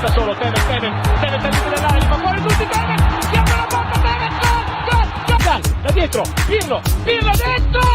da solo, Tevez al limite dell'area, gli fa fuori tutti, Tevez, si apre la porta, Tevez, gol, da dietro, Pirlo dentro,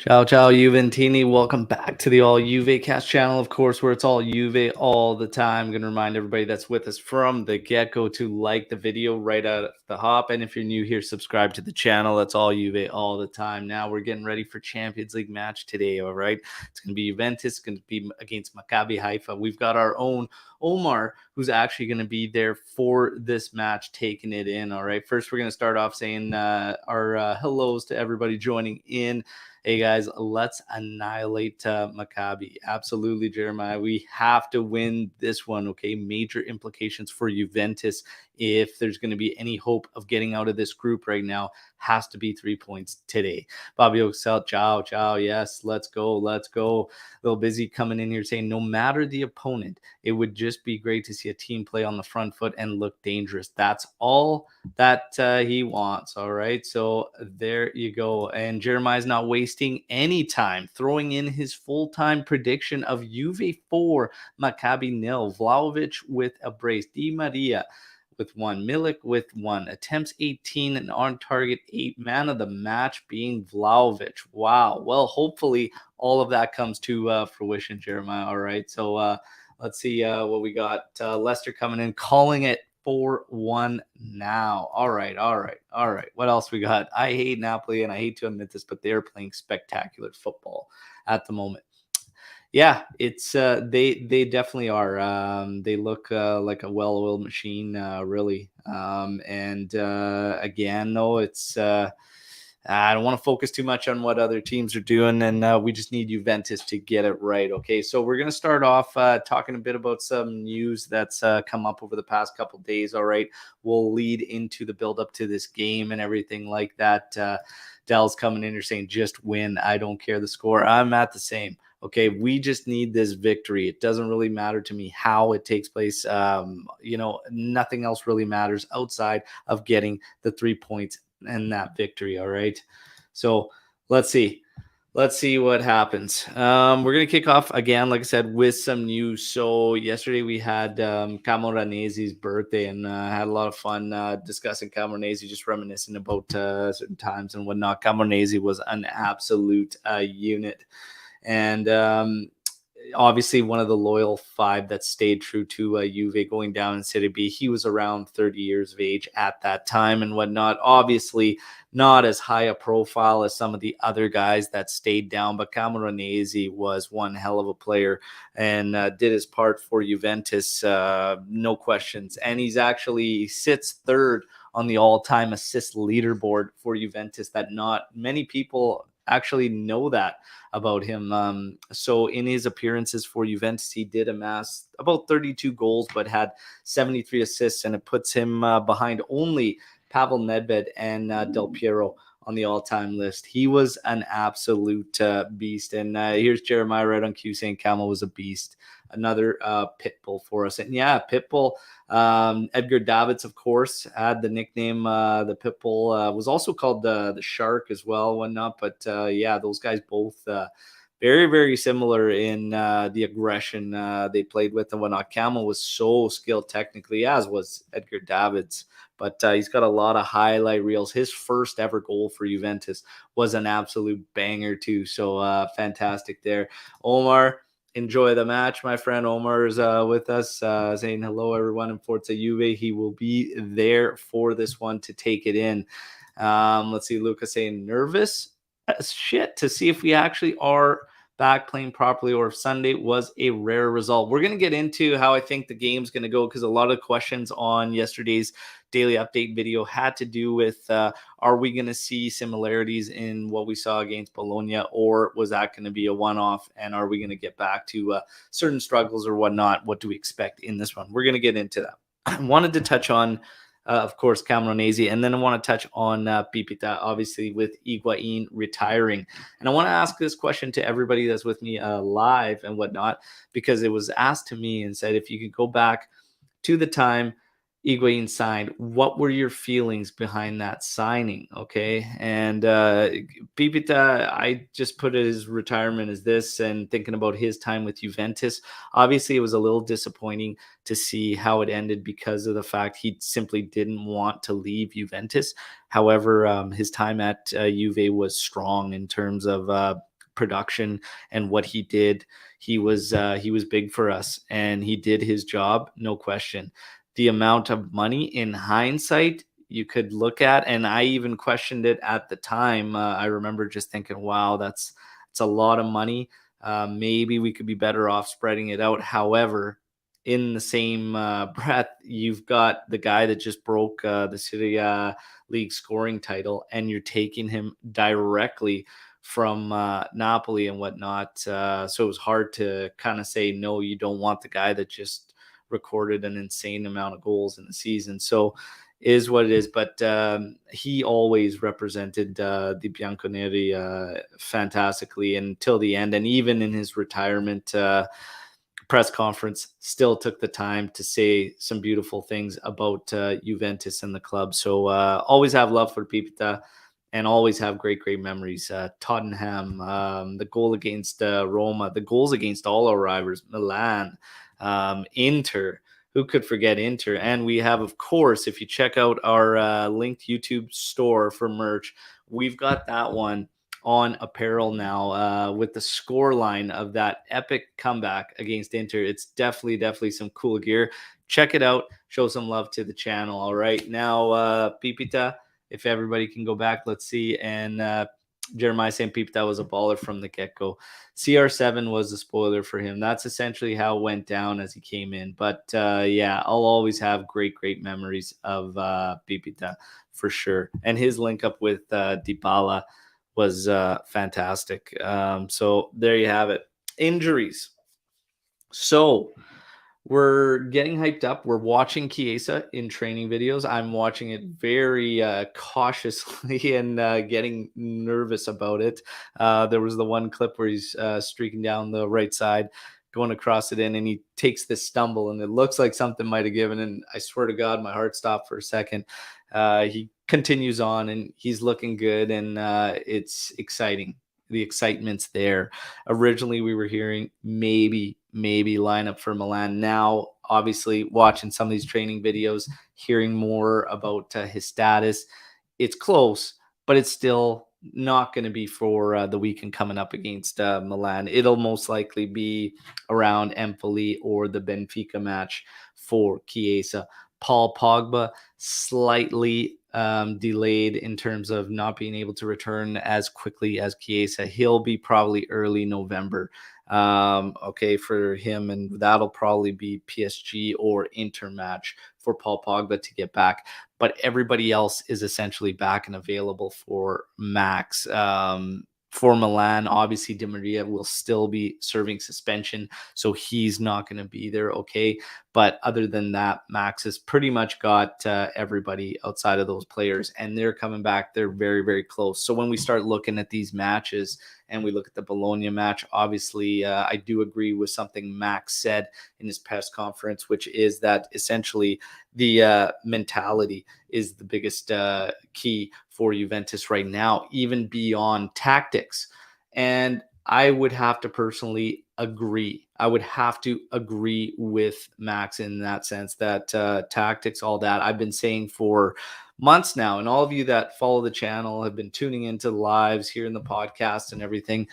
Ciao, Juventini. Welcome back to the All Juve Cast channel, of course, where it's all Juve all the time. I'm going to remind everybody that's with us from the get-go to like the video right out of the hop. And if you're new here, subscribe to the channel. That's all Juve all the time. Now we're getting ready for Champions League match today, all right? It's going to be Juventus. It's going to be against Maccabi Haifa. We've got our own Omer, who's actually going to be there for this match, taking it in, all right? First, we're going to start off saying our hellos to everybody joining in. Hey, guys, let's annihilate Maccabi. Absolutely, Jeremiah. We have to win this one, okay? Major implications for Juventus. If there's going to be any hope of getting out of this group right now, has to be 3 points today. Bobby Oxel, ciao. Yes, let's go. A little busy coming in here saying no matter the opponent, it would just be great to see a team play on the front foot and look dangerous. That's all that he wants, all right? So there you go. And Jeremiah's not wasting any time, throwing in his full-time prediction of Juve 4, Maccabi 0, Vlahovic with a brace, Di Maria with 1, Milik with 1, attempts 18 and on target 8, man of the match being Vlahovic. Wow. Well, hopefully all of that comes to fruition, Jeremiah. All right. So let's see what we got. Leicester coming in, calling it 4-1 now. All right. What else we got? I hate Napoli, and I hate to admit this, but they're playing spectacular football at the moment. Yeah, it's they definitely are. They look like a well-oiled machine, really. Again, though, it's I don't want to focus too much on what other teams are doing, and we just need Juventus to get it right. Okay, so we're gonna start off talking a bit about some news that's come up over the past couple of days. All right, we'll lead into the build-up to this game and everything like that. Dell's coming in here saying, "Just win. I don't care the score." I'm at the same. Okay, we just need this victory. It doesn't really matter to me how it takes place. Nothing else really matters outside of getting the 3 points and that victory, all right? So let's see. Let's see what happens. We're going to kick off again, like I said, with some news. So yesterday we had Camoranese's birthday, and had a lot of fun discussing Camoranese, just reminiscing about certain times and whatnot. Camoranese was an absolute unit. And obviously one of the loyal 5 that stayed true to Juve going down in Serie B. He was around 30 years of age at that time and whatnot. Obviously not as high a profile as some of the other guys that stayed down, but Camoranese was one hell of a player and did his part for Juventus, no questions. And he sits third on the all-time assist leaderboard for Juventus, that not many people actually know that about him. So in his appearances for Juventus, he did amass about 32 goals, but had 73 assists, and it puts him behind only Pavel Nedved and Del Piero on the all-time list. He was an absolute beast. And here's Jeremiah right on cue saying Camo was a beast. Another pit bull for us. And yeah, pit bull. Edgar Davids, of course, had the nickname the pit bull. Was also called the shark as well, whatnot. But yeah, those guys both very, very similar in the aggression they played with and whatnot. Camo was so skilled technically, as was Edgar Davids. But he's got a lot of highlight reels. His first ever goal for Juventus was an absolute banger too. So fantastic there. Omer, enjoy the match. My friend Omer is with us saying hello, everyone, in Forza Juve. He will be there for this one to take it in. Let's see, Luca saying nervous as shit to see if we actually are back playing properly or if Sunday was a rare result. We're going to get into how I think the game's going to go, because a lot of questions on yesterday's daily update video had to do with are we going to see similarities in what we saw against Bologna, or was that going to be a one-off, and are we going to get back to certain struggles or whatnot? What do we expect in this one? We're going to get into that. I wanted to touch on of course, Camoranese. And then I want to touch on Pipita, obviously, with Higuain retiring. And I want to ask this question to everybody that's with me live and whatnot, because it was asked to me and said, if you could go back to the time Higuain signed. What were your feelings behind that signing? Okay. And Pipita, I just put his retirement as this and thinking about his time with Juventus. Obviously, it was a little disappointing to see how it ended because of the fact he simply didn't want to leave Juventus. However, his time at Juve was strong in terms of production and what he did. He was big for us, and he did his job, no question. The amount of money in hindsight you could look at, and I even questioned it at the time. I remember just thinking, wow, it's a lot of money. Maybe we could be better off spreading it out. However, in the same breath, you've got the guy that just broke the Serie A league scoring title, and you're taking him directly from Napoli and whatnot. So it was hard to kind of say, no, you don't want the guy that just recorded an insane amount of goals in the season. So is what it is. But he always represented the Bianconeri fantastically until the end. And even in his retirement press conference, still took the time to say some beautiful things about Juventus and the club. So always have love for Pipita and always have great memories. Tottenham, the goal against Roma, the goals against all our rivals, Milan, Inter. Who could forget Inter? And we have, of course, if you check out our linked YouTube store for merch, we've got that one on apparel now with the score line of that epic comeback against Inter. It's definitely some cool gear. Check it out. Show some love to the channel. All right. Now, Pipita, if everybody can go back, let's see. And Jeremiah saying Pipita was a baller from the get-go. CR7 was a spoiler for him. That's essentially how it went down as he came in. But yeah, I'll always have great memories of Pipita for sure. And his link up with Dybala was fantastic. So there you have it. Injuries. So we're getting hyped up. We're watching Chiesa in training videos. I'm watching it very cautiously and getting nervous about it. There was the one clip where he's streaking down the right side, going across it in, and he takes this stumble, and it looks like something might have given. And I swear to God, my heart stopped for a second. He continues on, and he's looking good, and it's exciting. The excitement's there. Originally, we were hearing maybe lineup for Milan. Now, obviously, watching some of these training videos, hearing more about his status, it's close, but it's still not going to be for the weekend coming up against Milan. It'll most likely be around Empoli or the Benfica match for Chiesa. Paul Pogba slightly delayed in terms of not being able to return as quickly as Chiesa. He'll be probably early November. Okay, for him, and that'll probably be PSG or Inter match for Paul Pogba to get back. But everybody else is essentially back and available for Max. For Milan, obviously Di Maria will still be serving suspension, so he's not going to be there. Okay, but other than that, Max has pretty much got everybody outside of those players, and they're coming back. They're very close. So when we start looking at these matches and we look at the Bologna match, obviously I do agree with something Max said in his press conference, which is that essentially the mentality is the biggest key for Juventus right now, even beyond tactics. And I would have to personally agree. I would have to agree with Max in that sense that tactics, all that I've been saying for months now. And all of you that follow the channel have been tuning into the lives here in the podcast and everything.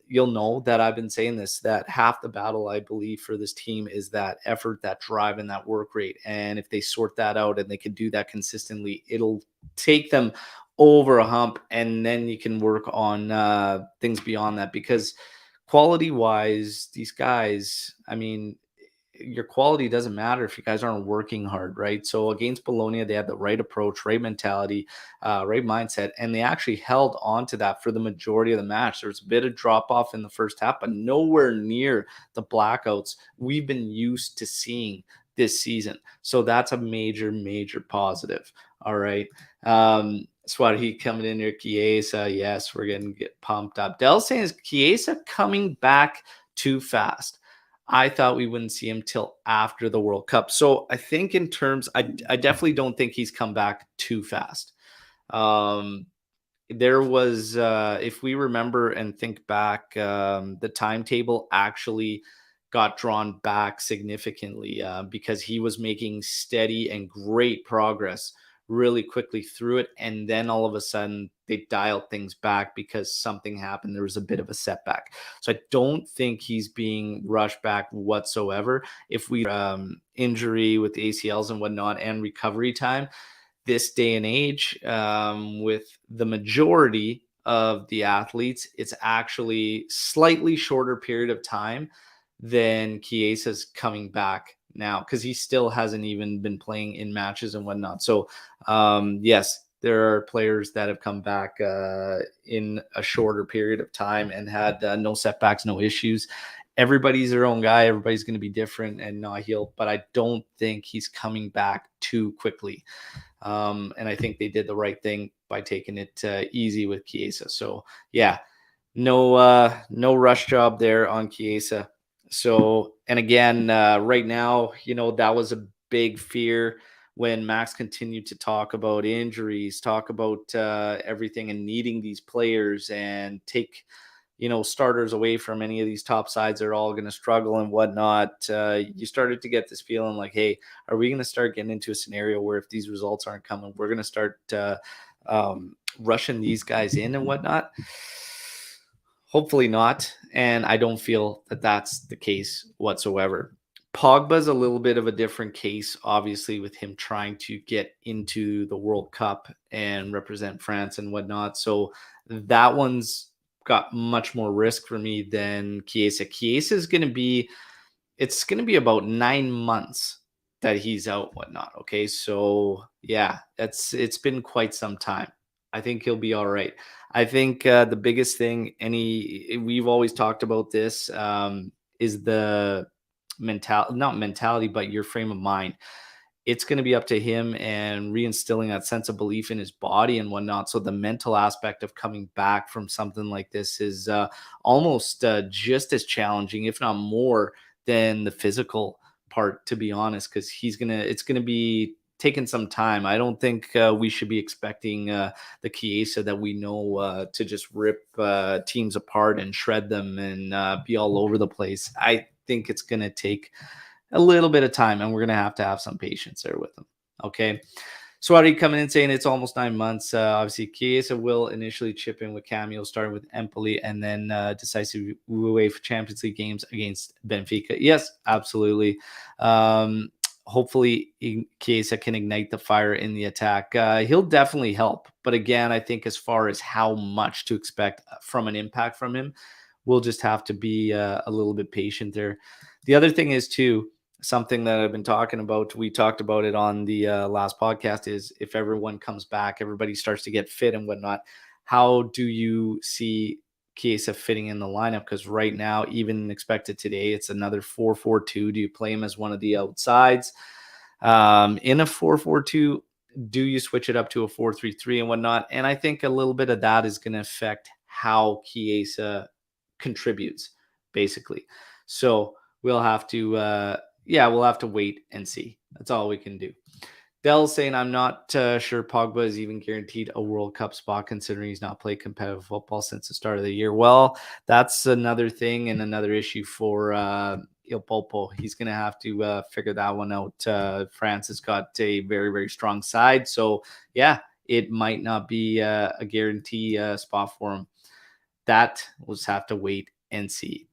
You'll know that I've been saying this, that half the battle, I believe, for this team is that effort, that drive, and that work rate. And if they sort that out and they can do that consistently, it'll take them over a hump, and then you can work on things beyond that. Because quality wise, these guys, I mean, your quality doesn't matter if you guys aren't working hard, right? So against Bologna, they had the right approach, right mentality, right mindset, and they actually held on to that for the majority of the match. There was a bit of drop off in the first half, but nowhere near the blackouts we've been used to seeing this season. So that's a major positive. All right. Swati coming in here, Chiesa. Yes, we're going to get pumped up. Dell saying, is Chiesa coming back too fast? I thought we wouldn't see him till after the World Cup. So I think in terms, I definitely don't think he's come back too fast. There was, if we remember and think back, the timetable actually got drawn back significantly because he was making steady and great progress really quickly through it. And then all of a sudden, they dialed things back because something happened. There was a bit of a setback. So I don't think he's being rushed back whatsoever. If we injury with the ACLs and whatnot and recovery time, this day and age, with the majority of the athletes, it's actually slightly shorter period of time than Chiesa's coming back now, because he still hasn't even been playing in matches and whatnot. So, yes, there are players that have come back in a shorter period of time and had no setbacks, no issues. Everybody's their own guy. Everybody's going to be different and not healed, but I don't think he's coming back too quickly. And I think they did the right thing by taking it easy with Chiesa. So yeah, no rush job there on Chiesa. So, and again, right now, that was a big fear when Max continued to talk about injuries, talk about everything and needing these players and take, starters away from any of these top sides. They're all going to struggle and whatnot. You started to get this feeling like, hey, are we going to start getting into a scenario where if these results aren't coming, we're going to start rushing these guys in and whatnot? Hopefully not. And I don't feel that that's the case whatsoever. Pogba's a little bit of a different case, obviously, with him trying to get into the World Cup and represent France and whatnot. So that one's got much more risk for me than Chiesa. Chiesa is going to be, it's going to be about 9 months that he's out, whatnot. Okay. So yeah, it's been quite some time. I think he'll be all right. I think the biggest thing, we've always talked about this, is the not mentality, but your frame of mind. It's going to be up to him and reinstilling that sense of belief in his body and whatnot. So the mental aspect of coming back from something like this is almost just as challenging, if not more, than the physical part, to be honest, because it's going to be taking some time. I don't think we should be expecting the Chiesa that we know to just rip teams apart and shred them and be all over the place. I think it's going to take a little bit of time, and we're going to have some patience there with them. Okay. Swati coming in saying it's almost 9 months. Obviously, Chiesa will initially chip in with cameo, starting with Empoli, and then decisive UEFA Champions League games against Benfica. Yes, absolutely. Hopefully, Chiesa can ignite the fire in the attack. He'll definitely help. But again, I think as far as how much to expect from an impact from him, we'll just have to be a little bit patient there. The other thing is, too, something that I've been talking about, we talked about it on the last podcast, is if everyone comes back, everybody starts to get fit and whatnot, how do you see Chiesa fitting in the lineup? Because right now, even expected today, it's another 4-4-2. Do you play him as one of the outsides? In a 4-4-2, do you switch it up to a 4-3-3 and whatnot? And I think a little bit of that is going to affect how Chiesa contributes, basically. So we'll have to we'll have to wait and see. That's all we can do. Dell's saying, I'm not sure Pogba is even guaranteed a World Cup spot, considering he's not played competitive football since the start of the year. Well, that's another thing and another issue for Il Popo. He's going to have to figure that one out. France has got a very, very strong side. So, yeah, it might not be a guarantee spot for him. That we'll just have to wait and see.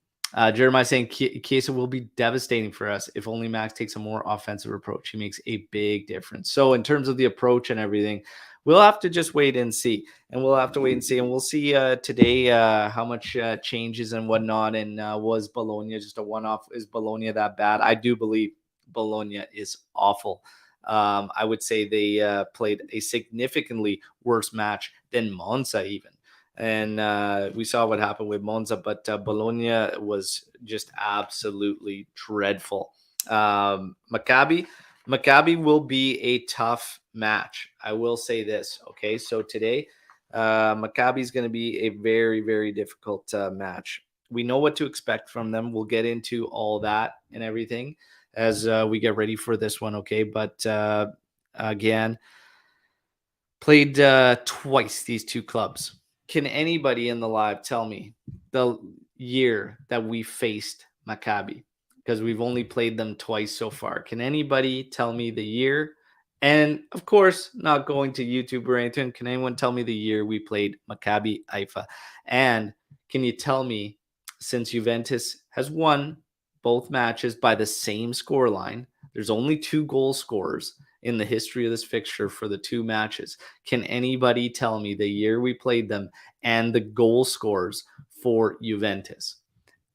Jeremiah saying Chiesa will be devastating for us if only Max takes a more offensive approach. He makes a big difference. So in terms of the approach and everything, we'll have to just wait and see. And we'll have to wait and see. And we'll see today how much changes and whatnot. And was Bologna just a one-off? Is Bologna that bad? I do believe Bologna is awful. I would say they played a significantly worse match than Monza even. And we saw what happened with Monza, but Bologna was just absolutely dreadful. Maccabi will be a tough match. I will say this. Okay, so today, Maccabi is going to be a very, very difficult match. We know what to expect from them. We'll get into all that and everything as we get ready for this one, okay? But again, played twice, these two clubs. Can anybody in the live tell me the year that we faced Maccabi? Because we've only played them twice so far. Can anybody tell me the year? And of course, not going to YouTube or anything. Can anyone tell me the year we played Maccabi Haifa? And can you tell me, since Juventus has won both matches by the same scoreline, there's only 2 goal scorers in the history of this fixture for the 2 matches. Can anybody tell me the year we played them and the goal scores for Juventus?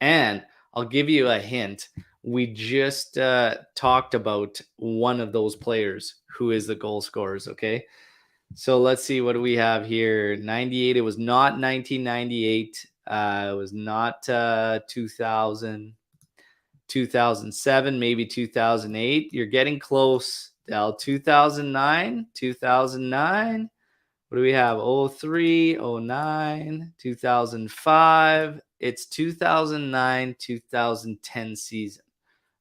And I'll give you a hint. We just talked about one of those players who is the goal scorers, okay? So let's see, what do we have here? 98. It was not 1998. It was not 2000. 2007, maybe 2008. You're getting close, Del. 2009. What do we have? 03, 09, 2005. It's 2009, 2010 season.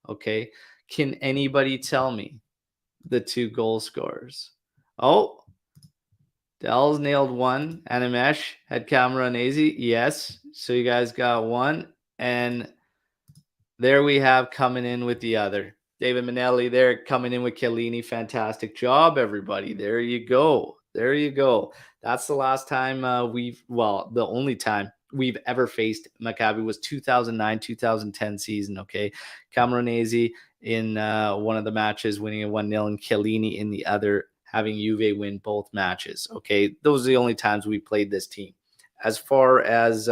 Okay. Can anybody tell me the 2 goal scorers? Oh, Del's nailed one. Animesh had Cameronese. Yes. So you guys got one. And there we have coming in with the other. David Manelli there coming in with Chiellini. Fantastic job, everybody. There you go. There you go. That's the last time the only time we've ever faced Maccabi was 2009-2010 season, okay? Cameronese in one of the matches winning a 1-0 and Chiellini in the other having Juve win both matches, okay? Those are the only times we played this team. As far as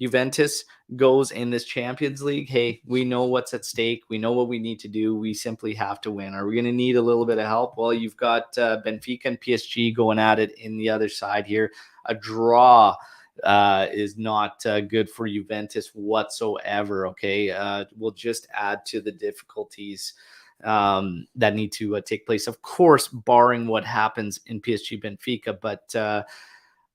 Juventus goes in this Champions League, hey, we know what's at stake. We know what we need to do. We simply have to win. Are we going to need a little bit of help? Well, you've got Benfica and PSG going at it in the other side here. A draw is not good for Juventus whatsoever, okay? We'll just add to the difficulties that need to take place. Of course, barring what happens in PSG Benfica, but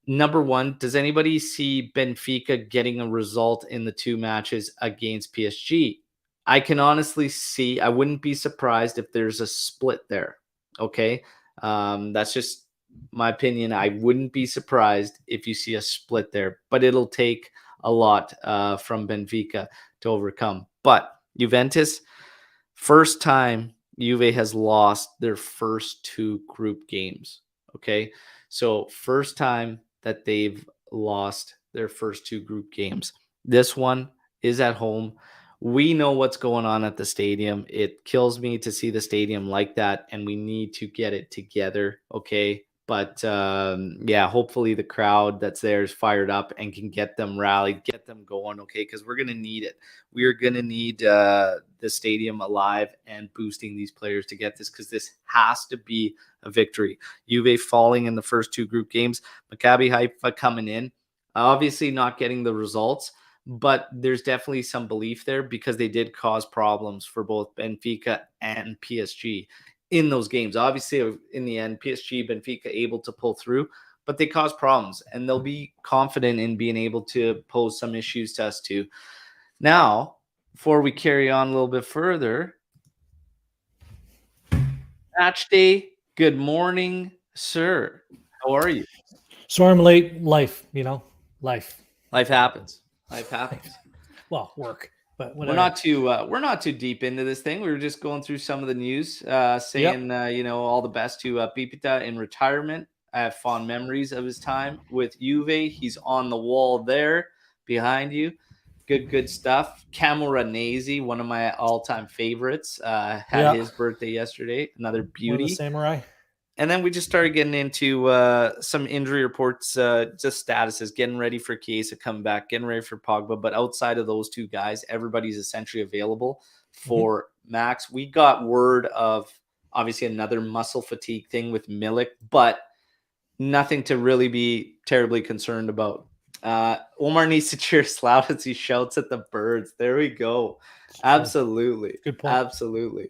number one, does anybody see Benfica getting a result in the 2 matches against PSG? I can honestly see, I wouldn't be surprised if there's a split there. Okay. That's just my opinion. I wouldn't be surprised if you see a split there, but it'll take a lot from Benfica to overcome. But Juventus, first time Juve has lost their first 2 group games. Okay. So first time that they've lost their first 2 group games. This one is at home. We know what's going on at the stadium. It kills me to see the stadium like that, and we need to get it together, okay? But yeah, hopefully the crowd that's there is fired up and can get them rallied, get them going, okay? Because we're going to need it. We are going to need the stadium alive and boosting these players to get this, because this has to be a victory. Juve falling in the first 2 group games. Maccabi Haifa coming in. Obviously not getting the results, but there's definitely some belief there because they did cause problems for both Benfica and PSG in those games. Obviously, in the end, PSG, Benfica able to pull through, but they cause problems, and they'll be confident in being able to pose some issues to us too. Now, before we carry on a little bit further, Matchday, good morning, sir. How are you? Sorry I'm late. Life. Life happens. Life happens. Well, work, but whatever. We're not too deep into this thing. We were just going through some of the news, saying all the best to Pipita in retirement. I have fond memories of his time with Juve. He's on the wall there behind you. Good stuff. Camoranesi, one of my all-time favorites, had his birthday yesterday. Another beauty. One of the samurai. And then we just started getting into some injury reports, just statuses, getting ready for Chiesa coming back, getting ready for Pogba. But outside of those 2 guys, everybody's essentially available for Max. We got word of, obviously, another muscle fatigue thing with Milik, but nothing to really be terribly concerned about. Omer needs to cheer as loud as he shouts at the birds. There we go. Absolutely. Good point. Absolutely.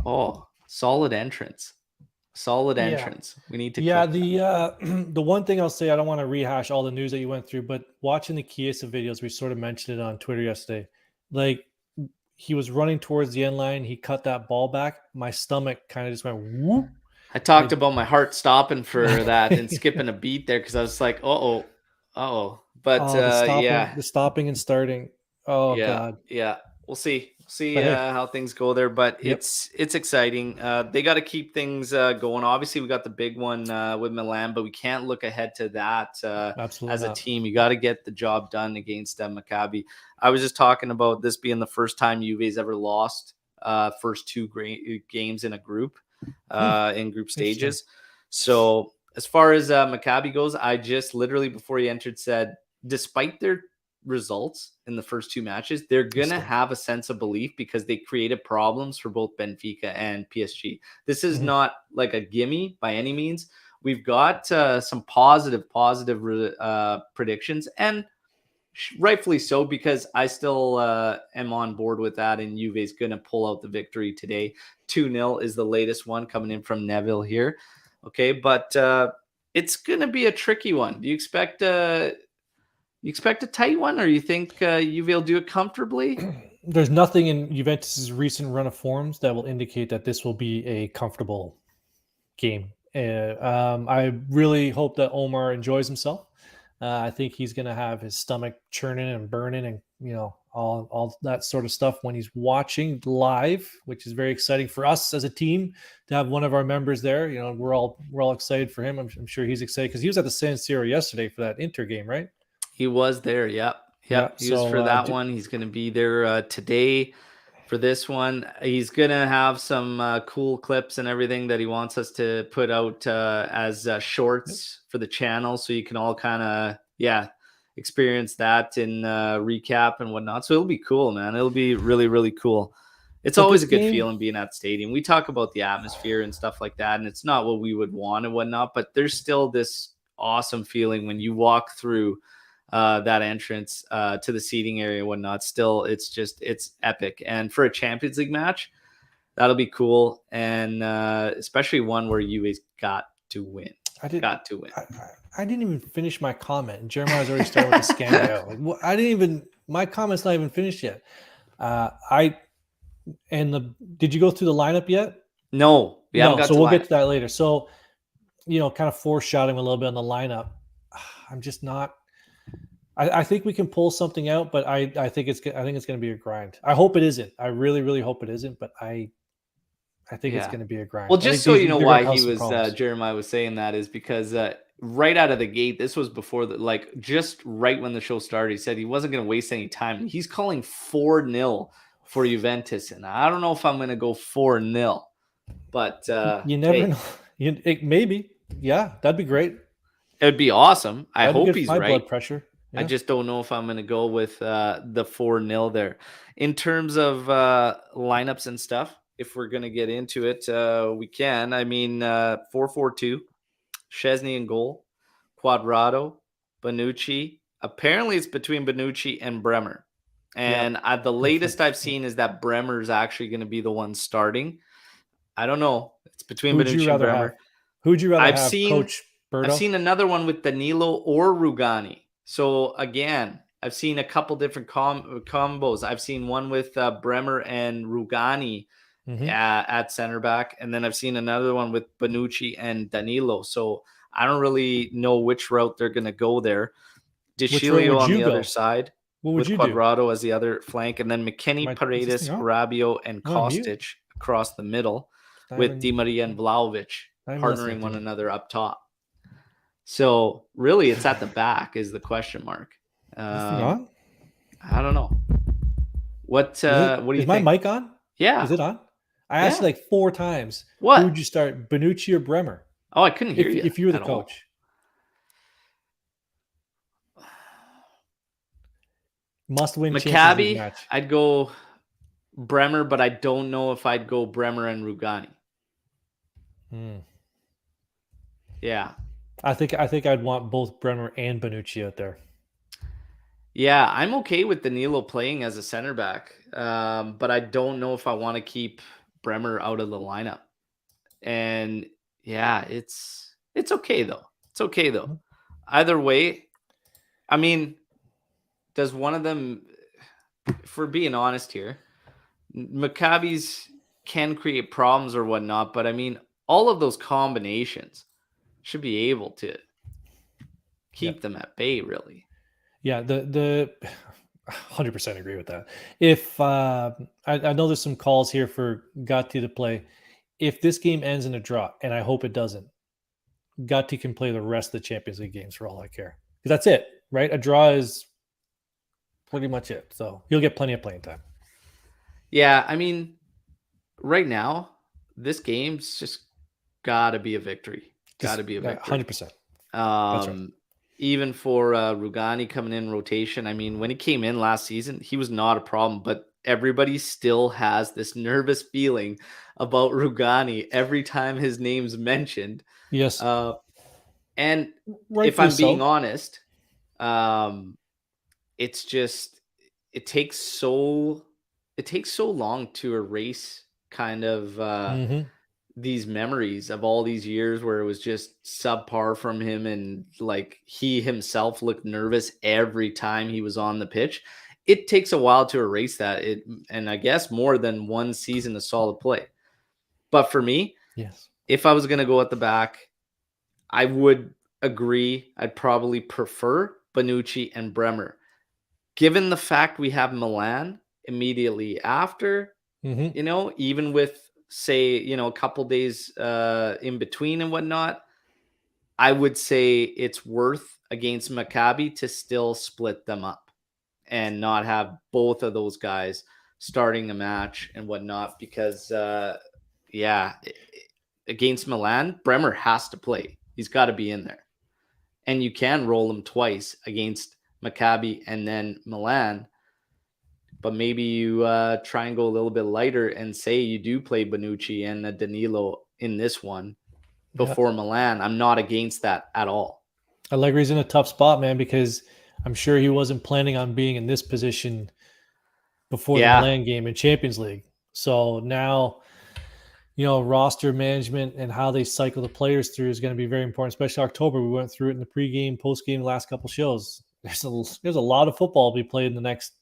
Oh, solid entrance. Solid Yeah. entrance. We need to Yeah, click that. the one thing I'll say, I don't want to rehash all the news that you went through, but watching the Chiesa videos, we sort of mentioned it on Twitter yesterday. Like he was running towards the end line, he cut that ball back. My stomach kind of just went whoop. I talked about my heart stopping for that and skipping a beat there because I was like, oh. But the stopping and starting. Oh God. Yeah. We'll see. But hey, How things go there, but yep. it's exciting. They got to keep things going. Obviously, we got the big one with Milan, but we can't look ahead to that Absolutely as a not. team. You got to get the job done against Maccabi. I was just talking about this being the first time Juve's ever lost first two games in a group in group stages. So as far as Maccabi goes, I just literally before he entered said, despite their results in the first two matches, they're gonna have a sense of belief because they created problems for both Benfica and PSG. This is not like a gimme by any means. We've got some positive predictions, and rightfully so, because I still am on board with that, and Juve's gonna pull out the victory today. 2-0 is the latest one coming in from Neville here. Okay, but it's gonna be a tricky one. Do you expect you expect a tight one, or you think Juve will do it comfortably? There's nothing in Juventus's recent run of forms that will indicate that this will be a comfortable game. I really hope that Omer enjoys himself. I think he's going to have his stomach churning and burning, and all that sort of stuff when he's watching live, which is very exciting for us as a team to have one of our members there. We're all excited for him. I'm sure he's excited because he was at the San Siro yesterday for that Inter game, right? He was there. Yep. He was for that one. He's going to be there today for this one. He's going to have some cool clips and everything that he wants us to put out as shorts for the channel. So you can all kind of, experience that in recap and whatnot. So it'll be cool, man. It'll be really, really cool. It's always a good feeling being at the stadium. We talk about the atmosphere and stuff like that, and it's not what we would want and whatnot, but there's still this awesome feeling when you walk through that entrance to the seating area and whatnot. Still, it's epic. And for a Champions League match, that'll be cool. And especially one where Juve's got to win. I didn't even finish my comment. Jeremiah's already started with the Scandale. My comment's not even finished yet. Did you go through the lineup yet? No, so we'll get to that later. So, kind of foreshadowing a little bit on the lineup. I'm just not. I think we can pull something out, but I think it's going to be a grind. I hope it isn't. I really, really hope it isn't. But I think it's going to be a grind. Well, just so you know why he was Jeremiah was saying that is because right out of the gate, this was before just right when the show started, he said he wasn't going to waste any time. He's calling 4-0 for Juventus, and I don't know if I'm going to go 4-0, but you never know. Maybe, that'd be great. It'd be awesome. I hope he's right. Blood pressure. Yeah. I just don't know if I'm going to go with the 4-0 there. In terms of lineups and stuff, if we're going to get into it, we can. I mean, 4-4-2, Szczesny in goal, Quadrado, Bonucci. Apparently, it's between Bonucci and Bremer. And the latest I've seen is that Bremer is actually going to be the one starting. I don't know. It's between Bonucci and Bremer. Who would you rather have, Coach Berto? I've seen another one with Danilo or Rugani. So, again, I've seen a couple different combos. I've seen one with Bremer and Rugani at center back. And then I've seen another one with Bonucci and Danilo. So, I don't really know which route they're going to go there. DeCilio on the other side with Quadrado as the other flank. And then McKennie, Paredes, Rabiot, and Kostic across the middle with Di Maria and Vlahovic partnering one another up top. So really, it's at the back is the question mark. I don't know. What do you think? Is my mic on? Yeah. Is it on? I asked you like 4 times. What? Who would you start, Bonucci or Bremer? Oh, I couldn't hear you. If you were the coach. Must win Maccabi, match. I'd go Bremer, but I don't know if I'd go Bremer and Rugani. Yeah. I think I'd want both Bremer and Bonucci out there. Yeah, I'm okay with Danilo playing as a center back, but I don't know if I want to keep Bremer out of the lineup. And Yeah, it's okay though. It's okay though. Either way, I mean, does one of them, if we're being honest here, Maccabi's can create problems or whatnot, but I mean, all of those combinations should be able to keep them at bay, really. Yeah, the 100% agree with that. If I know there's some calls here for Gatti to play. If this game ends in a draw, and I hope it doesn't, Gatti can play the rest of the Champions League games for all I care. Because that's it, right? A draw is pretty much it. So he'll get plenty of playing time. Yeah, I mean, right now, this game's just got to be a victory. Got to be a victory. 100%. That's right. Even for Rugani coming in rotation, I mean, when he came in last season, he was not a problem, but everybody still has this nervous feeling about Rugani every time his name's mentioned. Yes. And Rightfully if I'm so. being honest, it's just it takes so long to erase kind of these memories of all these years where it was just subpar from him, and like he himself looked nervous every time he was on the pitch. It takes a while to erase that, and I guess more than one season of solid play. But for me, yes, if I was going to go at the back, I would agree. I'd probably prefer Bonucci and Bremer. Given the fact we have Milan immediately after, even with, say, a couple days in between and whatnot, I would say it's worth against Maccabi to still split them up and not have both of those guys starting a match and whatnot, because against Milan, Bremer has to play. He's got to be in there. And you can roll him twice against Maccabi and then Milan. But maybe you try and go a little bit lighter and say you do play Bonucci and Danilo in this one before Milan. I'm not against that at all. Allegri's in a tough spot, man, because I'm sure he wasn't planning on being in this position before the Milan game in Champions League. So now, roster management and how they cycle the players through is going to be very important, especially October. We went through it in the pregame, postgame, last couple shows. There's a lot of football to be played in the next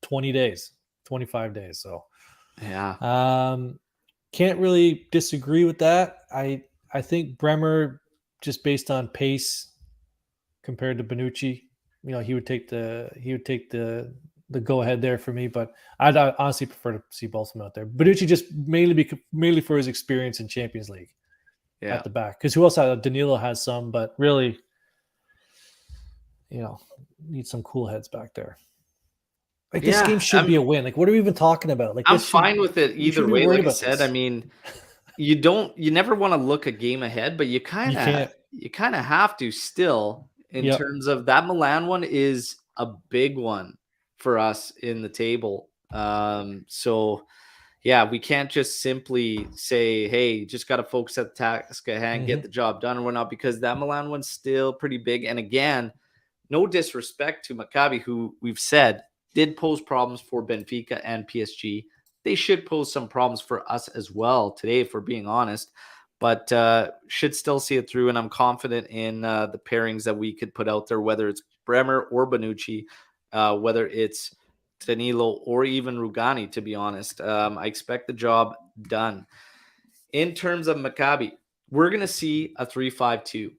20 days, 25 days. So, can't really disagree with that. I think Bremer, just based on pace compared to Bonucci, he would take the go ahead there for me, but I'd honestly prefer to see both of them out there. Bonucci just mainly for his experience in Champions League at the back. Because who else? Danilo has some, but really, need some cool heads back there. Like this game should be a win. Like, what are we even talking about? Like, I'm fine with it either way. Like I said, I mean, you never want to look a game ahead, but you kind of have to still in terms of that Milan one is a big one for us in the table. So we can't just simply say, hey, just got to focus at the task at hand, get the job done or whatnot, because that Milan one's still pretty big. And again, no disrespect to Maccabi, who we've said did pose problems for Benfica and PSG. They should pose some problems for us as well today, if we're being honest, but should still see it through. And I'm confident in the pairings that we could put out there, whether it's Bremer or Bonucci, whether it's Danilo or even Rugani, to be honest. I expect the job done. In terms of Maccabi, we're going to see a 3-5-2.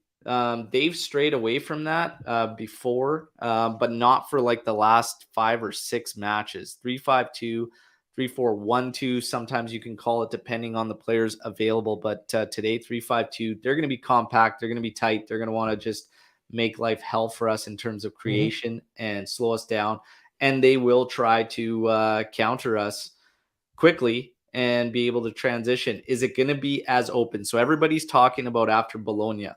They've strayed away from that before, but not for like the last 5 or 6 matches. 3-5-2, 3-4-1-2. Sometimes you can call it depending on the players available. But today, 3-5-2, they're going to be compact. They're going to be tight. They're going to want to just make life hell for us in terms of creation and slow us down. And they will try to counter us quickly and be able to transition. Is it going to be as open? So everybody's talking about after Bologna.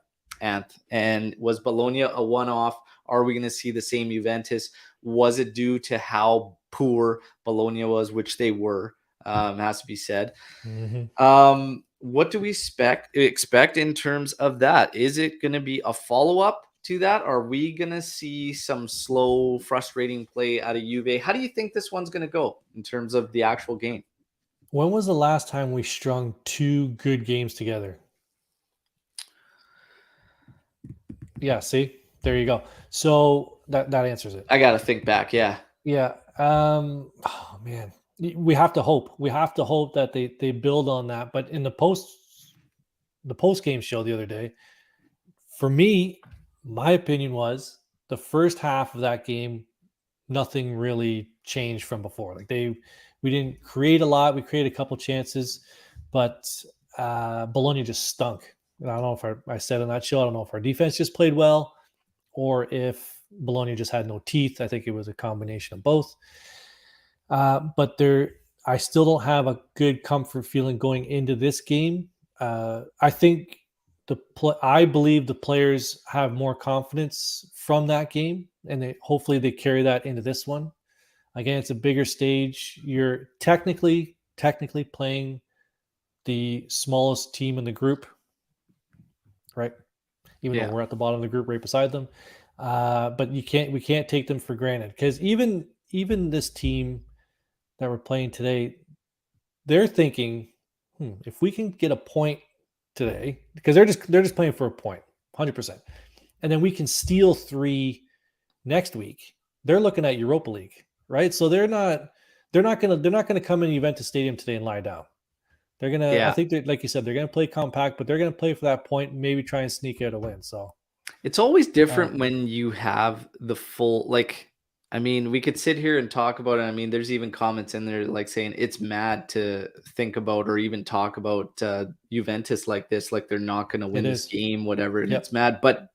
And was Bologna a one-off? Are we going to see the same Juventus? Was it due to how poor Bologna was, which they were, has to be said. What do we expect in terms of that? Is it going to be a follow-up to that? Are we going to see some slow, frustrating play out of Juve? How do you think this one's going to go in terms of the actual game? When was the last time we strung 2 good games together? Yeah, see? There you go. So that answers it. I got to think back. Yeah. Yeah. Oh man. We have to hope. We have to hope that they build on that. But in the post game show the other day, for me, my opinion was the first half of that game, nothing really changed from before. Like we didn't create a lot. We created a couple chances, but Bologna just stunk. And I don't know if I said on that show, I don't know if our defense just played well or if Bologna just had no teeth. I think it was a combination of both. But I still don't have a good comfort feeling going into this game. I think I believe the players have more confidence from that game, and hopefully they carry that into this one. Again, it's a bigger stage. You're technically playing the smallest team in the group, right? Even though we're at the bottom of the group, right beside them. But we can't take them for granted, because even this team that we're playing today, they're thinking, if we can get a point today, because they're just playing for a point, 100%, and then we can steal 3 next week. They're looking at Europa League, right? So they're not gonna come in Juventus Stadium today and lie down. They're gonna, I think, like you said, they're gonna play compact, but they're gonna play for that point, maybe try and sneak out a win. So it's always different when you have the full, like, I mean, we could sit here and talk about it. I mean, there's even comments in there like saying it's mad to think about or even talk about Juventus like this, like they're not going to win this game, whatever. And it's mad, but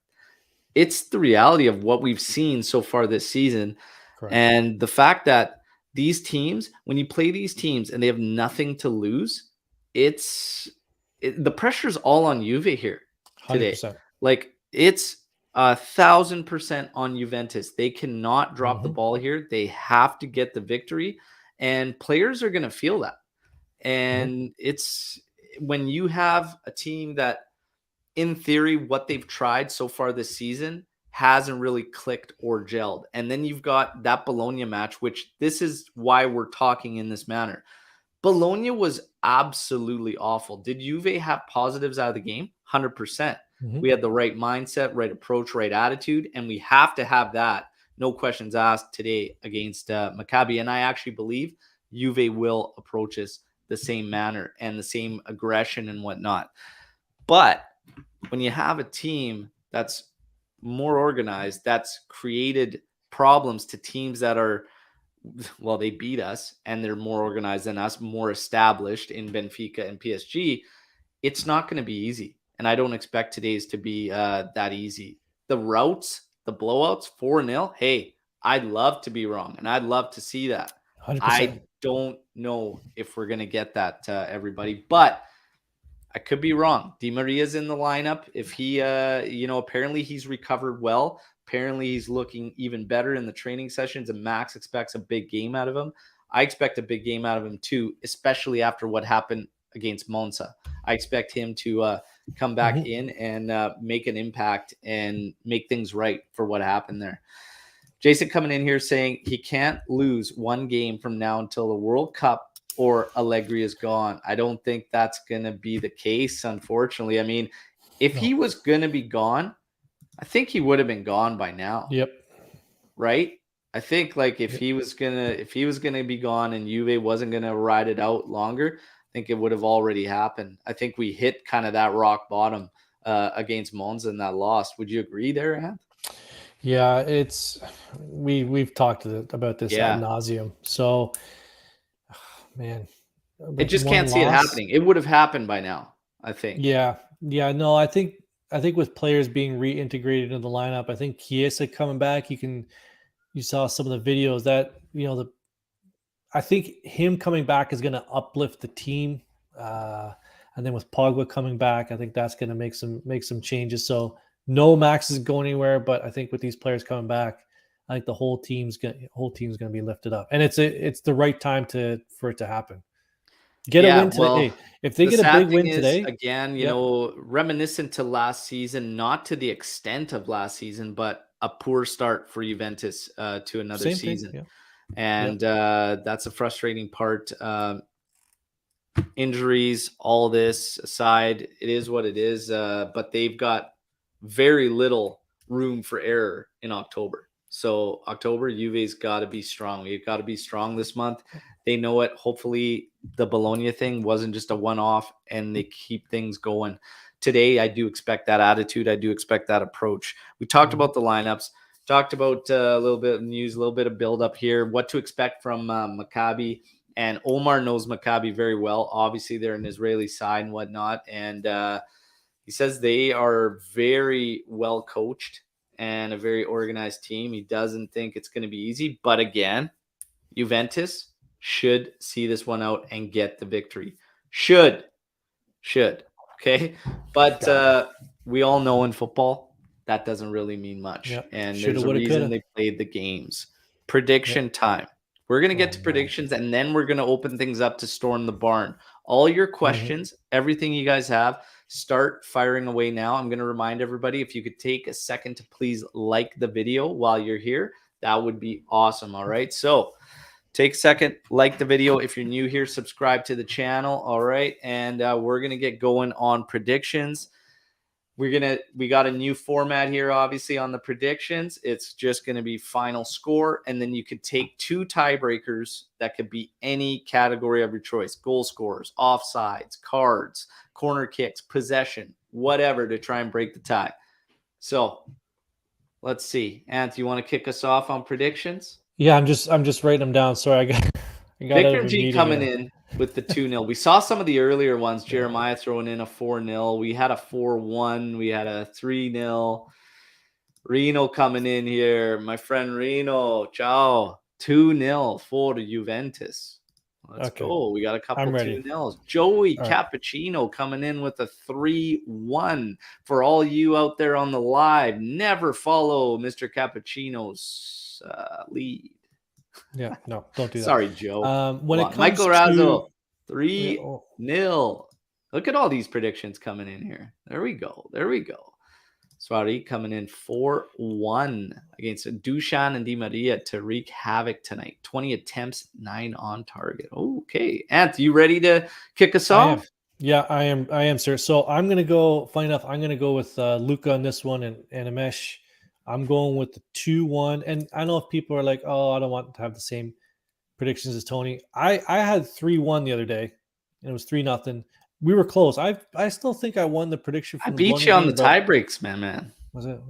it's the reality of what we've seen so far this season. Correct. And the fact that these teams, when you play these teams and they have nothing to lose, the pressure's all on Juve here today. 100%. Like, it's 1,000% on Juventus. They cannot drop the ball here. They have to get the victory, and players are going to feel that. And it's when you have a team that, in theory, what they've tried so far this season hasn't really clicked or gelled. And then you've got that Bologna match, which this is why we're talking in this manner. Bologna was absolutely awful. Did Juve have positives out of the game? 100%. We had the right mindset, right approach, right attitude, and we have to have that, no questions asked, today against Maccabi. And I actually believe Juve will approach us the same manner and the same aggression and whatnot. But when you have a team that's more organized, that's created problems to teams that are, well, they beat us and they're more organized than us, more established in Benfica and PSG, it's not going to be easy. And I don't expect today's to be that easy. The routes, the blowouts, 4-0. Hey, I'd love to be wrong, and I'd love to see that. 100%. I don't know if we're going to get that, everybody, but I could be wrong. Di Maria's in the lineup. If he, apparently he's recovered well. Apparently he's looking even better in the training sessions, and Max expects a big game out of him. I expect a big game out of him too, especially after what happened against Monza. I expect him to come back in and make an impact and make things right for what happened there. Jason coming in here saying he can't lose one game from now until the World Cup or Allegri is gone. I don't think that's going to be the case, unfortunately. I mean, if he was going to be gone, I think he would have been gone by now. Yep. Right? I think, like, if he was gonna be gone and Juve wasn't gonna ride it out longer, I think it would have already happened. I think we hit kind of that rock bottom against Monza in that loss. Would you agree there, Ant? Yeah, we've talked about this ad nauseum. So, man, it just can't see it happening. It would have happened by now, I think. Yeah. No, I think with players being reintegrated into the lineup, I think Chiesa coming back, you saw some of the videos that, I think him coming back is going to uplift the team. And then with Pogba coming back, I think that's going to make some changes. So no Max isn't going anywhere, but I think with these players coming back, I think the whole team's going to be lifted up, and it's the right time for it to happen. Get a win today. Well, hey, if they get a big win today, again, reminiscent to last season, not to the extent of last season, but a poor start for Juventus to another season. Yeah. And that's a frustrating part. Injuries, all this aside, it is what it is. But they've got very little room for error in October. So October, Juve's got to be strong. We've got to be strong this month. They know it. Hopefully the Bologna thing wasn't just a one-off and they keep things going. Today, I do expect that attitude. I do expect that approach. We talked about the lineups, talked about a little bit of news, a little bit of build-up here, what to expect from Maccabi. And Omer knows Maccabi very well. Obviously, they're an Israeli side and whatnot. And he says they are very well coached and a very organized team. He doesn't think it's going to be easy. But again, Juventus should see this one out and get the victory. Should. Okay. But we all know in football, that doesn't really mean much. Yep. And Shoulda, there's a woulda, reason coulda. they played the games. Prediction time. We're going to get to predictions, and then we're going to open things up to Storm the Barn. All your questions, everything you guys have, start firing away now. I'm going to remind everybody, if you could take a second to please like the video while you're here, that would be awesome. All right. So take a second, like the video. If you're new here, subscribe to the channel. All right. And we're going to get going on predictions. We got a new format here, obviously, on the predictions. It's just going to be final score. And then you could take two tiebreakers that could be any category of your choice: goal scorers, offsides, cards, corner kicks, possession, whatever, to try and break the tie. So let's see. Ant, you want to kick us off on predictions? Yeah, I'm just writing them down. Sorry, I got out Victor of a G meeting coming in with the 2-0. We saw some of the earlier ones. Jeremiah throwing in a 4-0. We had a 4-1. We had a 3-0. Reno coming in here. My friend Reno. Ciao. 2-0 for the Juventus. Let's go. We got a couple 2-0s. Joey Cappuccino coming in with a 3-1. For all you out there on the live, never follow Mr. Cappuccino's lead. Yeah, no, don't do that. Sorry, Joe. When it comes Michael to Razzo, 3-0. Look at all these predictions coming in here. There we go. Swari coming in 4-1 against Dushan and Di Maria to wreak havoc tonight. 20 attempts, 9 on target. Okay. Ant, you ready to kick us off? Yeah, I am, sir. So I'm going to go, funny enough, I'm going to go with Luca on this one and Amesh. I'm going with the 2-1. And I know if people are like, oh, I don't want to have the same predictions as Tony. I had 3-1 the other day, and it was 3-0. We were close. I still think I won the prediction. I beat you on the tie breaks, man. Was it?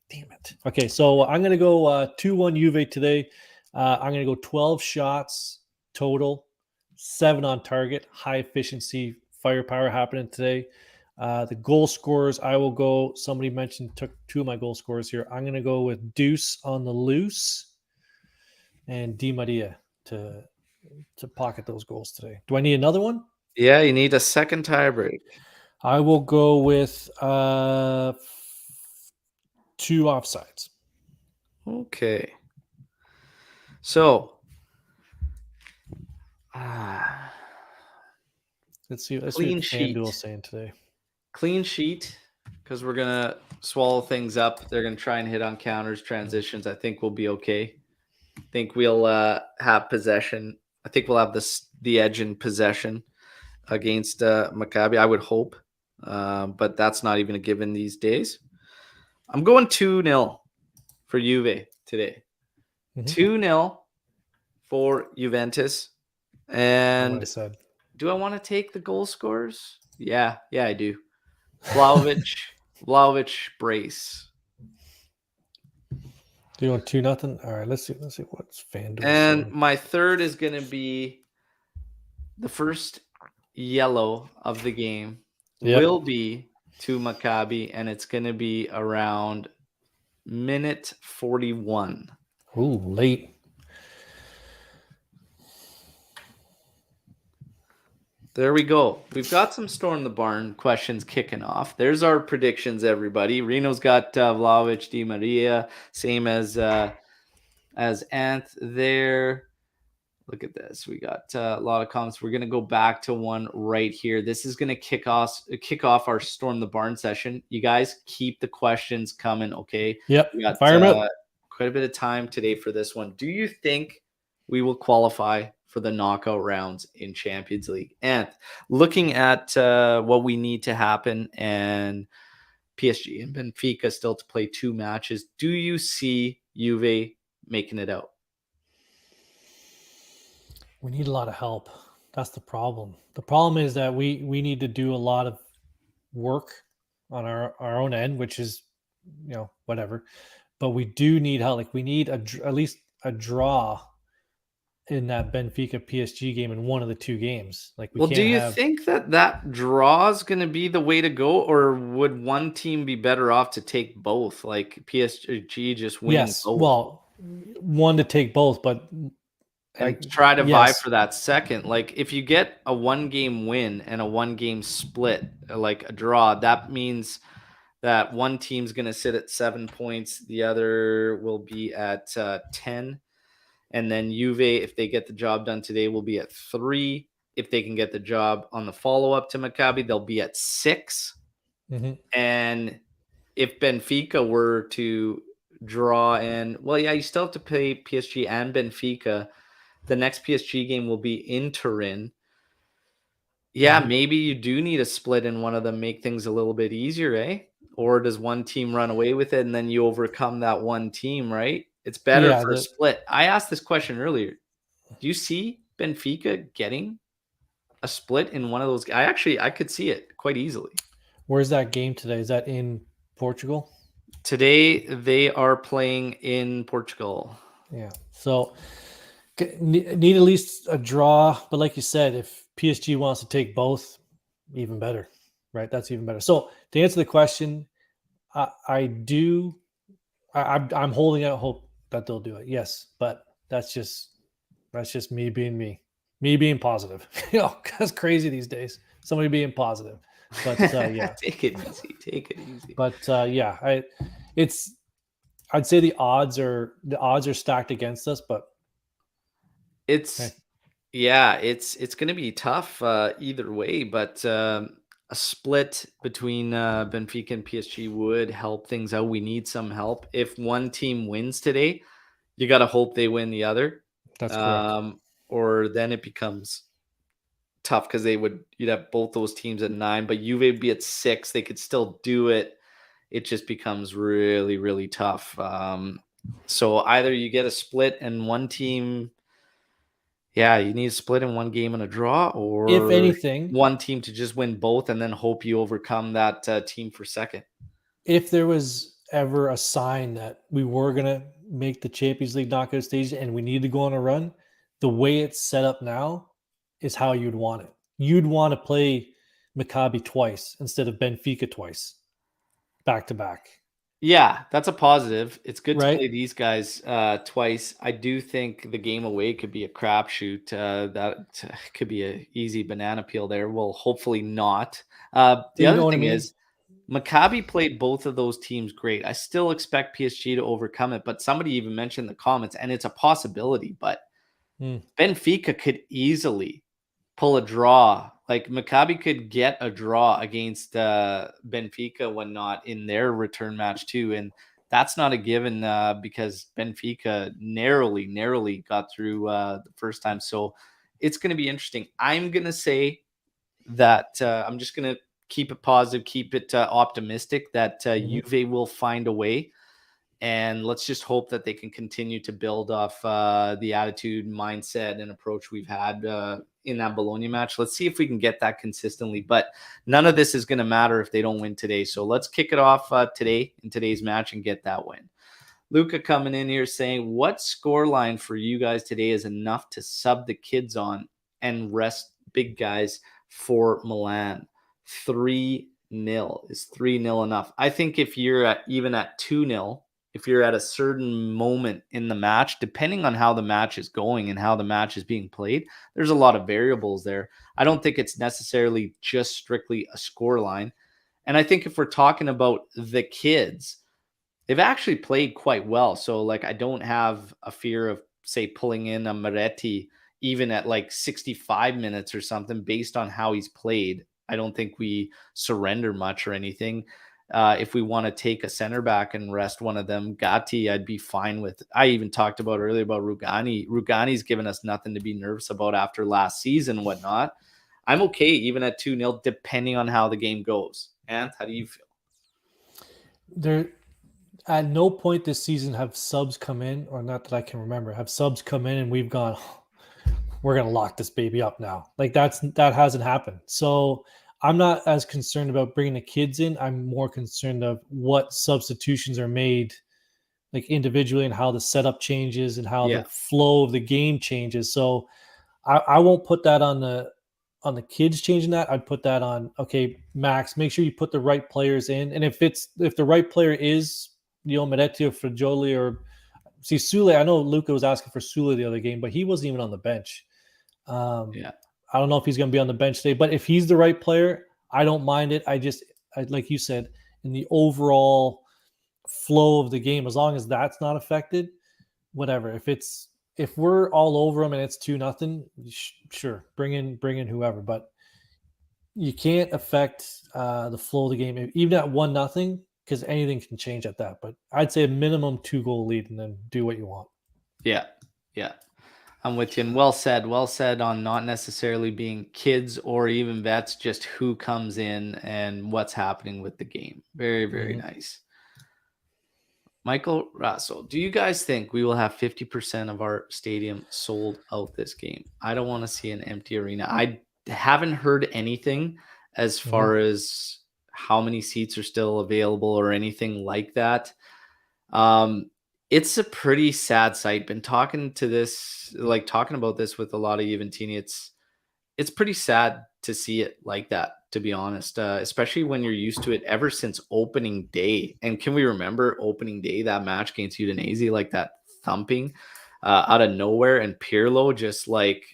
Damn it. Okay, so I'm going to go 2-1 Juve today. I'm going to go 12 shots total, 7 on target, high efficiency, firepower happening today. The goal scorers, I will go. Somebody took 2 of my goal scorers here. I'm going to go with Deuce on the loose and Di Maria to pocket those goals today. Do I need another one? Yeah, you need a second tie break. I will go with 2 offsides. Okay. So, let's see what FanDuel's saying today. Clean sheet, because we're going to swallow things up. They're going to try and hit on counters, transitions. I think we'll be okay. I think we'll have possession. I think we'll have the edge in possession against Maccabi, I would hope. But that's not even a given these days. I'm going 2-0 for Juve today. 2-0 for Juventus. And do I want to take the goal scorers? Yeah, I do. Vlahovic, brace. Do you want 2-0? All right, let's see what's FanDuel. And my third is going to be the first yellow of the game. Will be to Maccabi, and it's going to be around minute 41. Ooh, late. There we go. We've got some Storm the Barn questions kicking off. There's our predictions, everybody. Reno's got Vlahovic, Di Maria, same as Ant there. Look at this. We got a lot of comments. We're going to go back to one right here. This is going to kick off our Storm the Barn session. You guys keep the questions coming, okay? Yep. We got fire them up. Quite a bit of time today for this one. Do you think we will qualify for the knockout rounds in Champions League? And looking at what we need to happen, and PSG and Benfica still to play 2 matches. Do you see Juve making it out? We need a lot of help. That's the problem. The problem is that we need to do a lot of work on our own end, which is, whatever. But we do need help. Like, we need at least a draw in that Benfica PSG game in one of the 2 games. Like, we Well, can't do you have. think that draw is going to be the way to go, or would one team be better off to take both? Like PSG just winning Yes, both? well, one to take both, but And try to vie yes, for that second. Like, if you get a 1-game win and a 1-game split, like a draw, that means that one team's going to sit at 7 points, the other will be at 10. And then Juve, if they get the job done today, will be at 3. If they can get the job on the follow-up to Maccabi, they'll be at 6. Mm-hmm. And if Benfica were to draw and, well, yeah, you still have to play PSG and Benfica. The next PSG game will be in Turin. Yeah, maybe you do need a split in one of them, make things a little bit easier, eh? Or does one team run away with it and then you overcome that one team, right? It's better for a split. I asked this question earlier. Do you see Benfica getting a split in one of those? I could see it quite easily. Where's that game today? Is that in Portugal? Today they are playing in Portugal. Yeah. So need at least a draw. But like you said, if PSG wants to take both, even better, right? That's even better. So to answer the question, I'm holding out hope that they'll do it. Yes, but that's just me being positive. That's crazy these days. Somebody being positive, but yeah, take it easy. But yeah, I'd say the odds are stacked against us, but it's going to be tough either way. But a split between Benfica and PSG would help things out. We need some help. If one team wins today, you got to hope they win the other. That's correct. Or then it becomes tough because you'd have both those teams at 9, but Juve would be at 6. They could still do it. It just becomes really, really tough. So either you get a split and one team, you need a split in one game and a draw, or if anything, one team to just win both and then hope you overcome that team for second. If there was ever a sign that we were going to make the Champions League knockout stage and we need to go on a run, the way it's set up now is how you'd want it. You'd want to play Maccabi twice instead of Benfica twice, back to back. Yeah, that's a positive. It's good to play these guys twice. I do think the game away could be a crapshoot. That could be an easy banana peel there. Well, hopefully not. The other thing is, Maccabi played both of those teams great. I still expect PSG to overcome it, but somebody even mentioned in the comments, and it's a possibility, but Benfica could easily pull a draw. Like, Maccabi could get a draw against Benfica when not in their return match too. And that's not a given because Benfica narrowly got through the first time. So it's going to be interesting. I'm going to say that I'm just going to keep it positive, keep it optimistic that Juve will find a way. And let's just hope that they can continue to build off the attitude, mindset, and approach we've had in that Bologna match. Let's see if we can get that consistently. But none of this is going to matter if they don't win today. So let's kick it off today in today's match and get that win. Luca coming in here saying, what scoreline for you guys today is enough to sub the kids on and rest big guys for Milan? 3-0. Is 3-0 enough? I think if you're even at 2-0, if you're at a certain moment in the match, depending on how the match is going and how the match is being played, there's a lot of variables there. I don't think it's necessarily just strictly a score line. And I think if we're talking about the kids, they've actually played quite well. So, like, I don't have a fear of, say, pulling in a Moretti even at like 65 minutes or something based on how he's played. I don't think we surrender much or anything. If we want to take a center back and rest one of them, Gatti, I'd be fine with. I even talked about earlier about Rugani. Rugani's given us nothing to be nervous about after last season and whatnot. I'm okay even at 2-0, depending on how the game goes. And how do you feel? There, at no point this season have subs come in, or not that I can remember, have subs come in and we've gone, we're going to lock this baby up now. Like that hasn't happened. So I'm not as concerned about bringing the kids in. I'm more concerned of what substitutions are made, like individually, and how the setup changes and how the flow of the game changes. So I won't put that on the kids changing that. I'd put that on, okay, Max, make sure you put the right players in. And if the right player is Meretti or Fagioli or see Sule, I know Luca was asking for Sule the other game, but he wasn't even on the bench. I don't know if he's going to be on the bench today, but if he's the right player, I don't mind it. I like you said, in the overall flow of the game, as long as that's not affected, whatever. If we're all over them and it's 2-0, sure, bring in whoever, but you can't affect the flow of the game even at 1-0, because anything can change at that. But I'd say a minimum 2-goal lead and then do what you want. Yeah. I'm with you. And well said on not necessarily being kids or even vets, just who comes in and what's happening with the game. Very, very nice. Michael Russell, do you guys think we will have 50% of our stadium sold out this game? I don't want to see an empty arena. I haven't heard anything as far as how many seats are still available or anything like that. It's a pretty sad sight. Been talking about this with a lot of Juventini. It's pretty sad to see it like that, to be honest, especially when you're used to it ever since opening day. And can we remember opening day, that match against Udinese, like that thumping out of nowhere, and Pirlo just like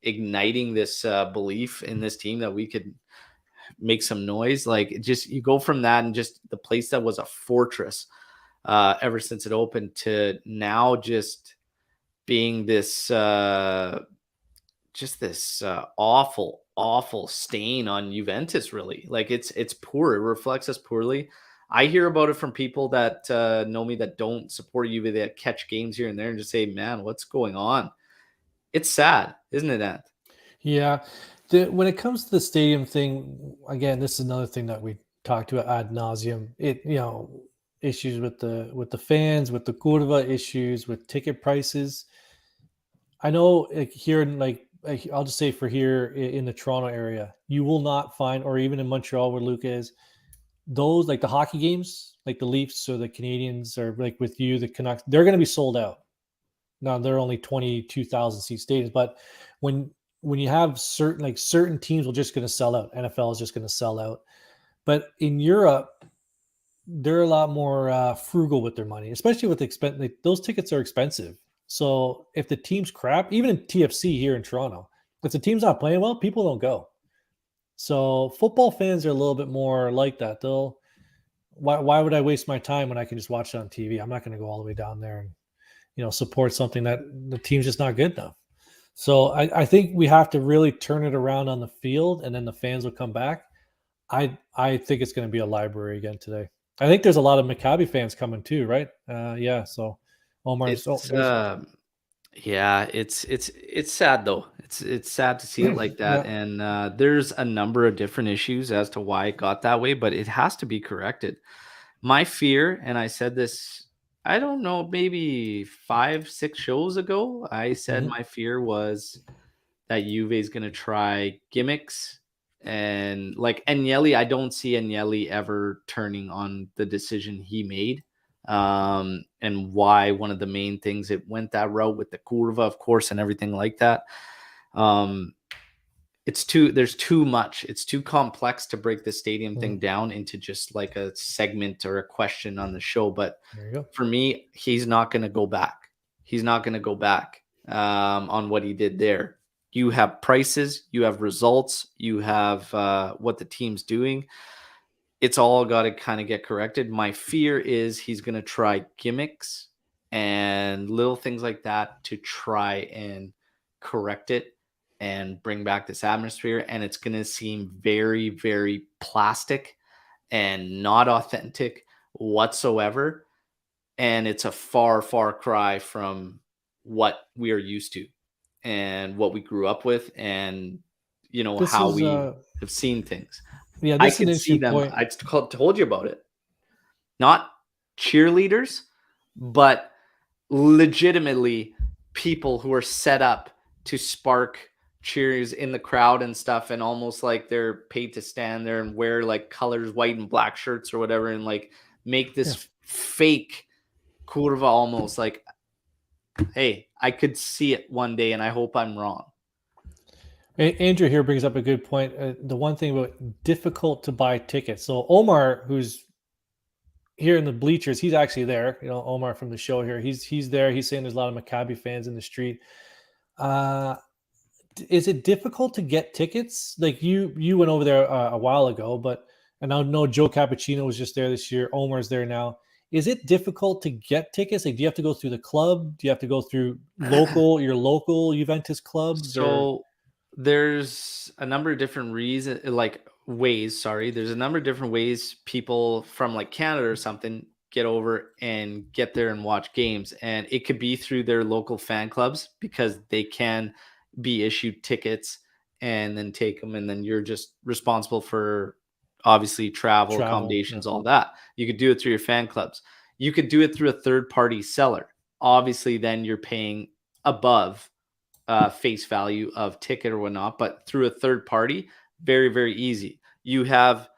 igniting this belief in this team that we could make some noise. Like, just you go from that and just the place that was a fortress ever since it opened to now just being this awful stain on Juventus, really. Like, it's poor. It reflects us poorly. I hear about it from people that know me that don't support Juve, that catch games here and there and just say, man, what's going on? It's sad, isn't it, Ant? Yeah. When it comes to the stadium thing, again, this is another thing that we talked about ad nauseum. Issues with the fans, with the curva, issues with ticket prices. I know, like, here in, I'll just say for here in the Toronto area, you will not find, or even in Montreal where Luca is, those, like the hockey games, like the Leafs or the Canadians, or like with you, the Canucks, they're going to be sold out. Now they're only 22,000 seat stadiums, but when you have certain teams are just going to sell out. NFL is just going to sell out. But in Europe, they're a lot more frugal with their money, especially with expense. Like, those tickets are expensive. So if the team's crap, even in TFC here in Toronto, if the team's not playing well, people don't go. So football fans are a little bit more like that. Why would I waste my time when I can just watch it on TV? I'm not going to go all the way down there and support something that the team's just not good enough. So I think we have to really turn it around on the field, and then the fans will come back. I think it's going to be a library again today. I think there's a lot of Maccabi fans coming too, right? So Omer. It's sad though. It's sad to see it like that. Yeah. And there's a number of different issues as to why it got that way, but it has to be corrected. My fear, and I said this, I don't know, maybe 5-6 shows ago, I said my fear was that Juve is going to try gimmicks. And like Agnelli, I don't see Agnelli ever turning on the decision he made. And why one of the main things it went that route with the curva, of course, and everything like that. There's too much. It's too complex to break the stadium thing down into just like a segment or a question on the show. But for me, he's not going to go back. He's not going to go back on what he did there. You have prices, you have results, you have what the team's doing. It's all got to kind of get corrected. My fear is he's going to try gimmicks and little things like that to try and correct it and bring back this atmosphere. And it's going to seem very, very plastic and not authentic whatsoever. And it's a far, far cry from what we are used to and what we grew up with, and how we have seen things. Yeah, I can see them. Point. I told you about it. not cheerleaders, but legitimately people who are set up to spark cheers in the crowd and stuff, and almost like they're paid to stand there and wear like colors, white and black shirts or whatever, and like make this fake curva almost. Like, hey, I could see it one day, and I hope I'm wrong. Andrew here brings up a good point. The one thing about difficult to buy tickets. So Omer, who's here in the bleachers, he's actually there. You know, Omer from the show here. He's there. He's saying there's a lot of Maccabi fans in the street. Is it difficult to get tickets? Like you went over there a while ago, but and I know Joe Cappuccino was just there this year. Omer's there now. Is it difficult to get tickets? Like, do you have to go through the club? Do you have to go through your local Juventus clubs? So there's a number of different ways. There's a number of different ways people from like Canada or something get over and get there and watch games. And it could be through their local fan clubs, because they can be issued tickets and then take them. And then you're just responsible for obviously travel accommodations, all that. You could do it through your fan clubs. You could do it through a third party seller. Obviously, then you're paying above face value of ticket or whatnot, but through a third party, very, very easy. You have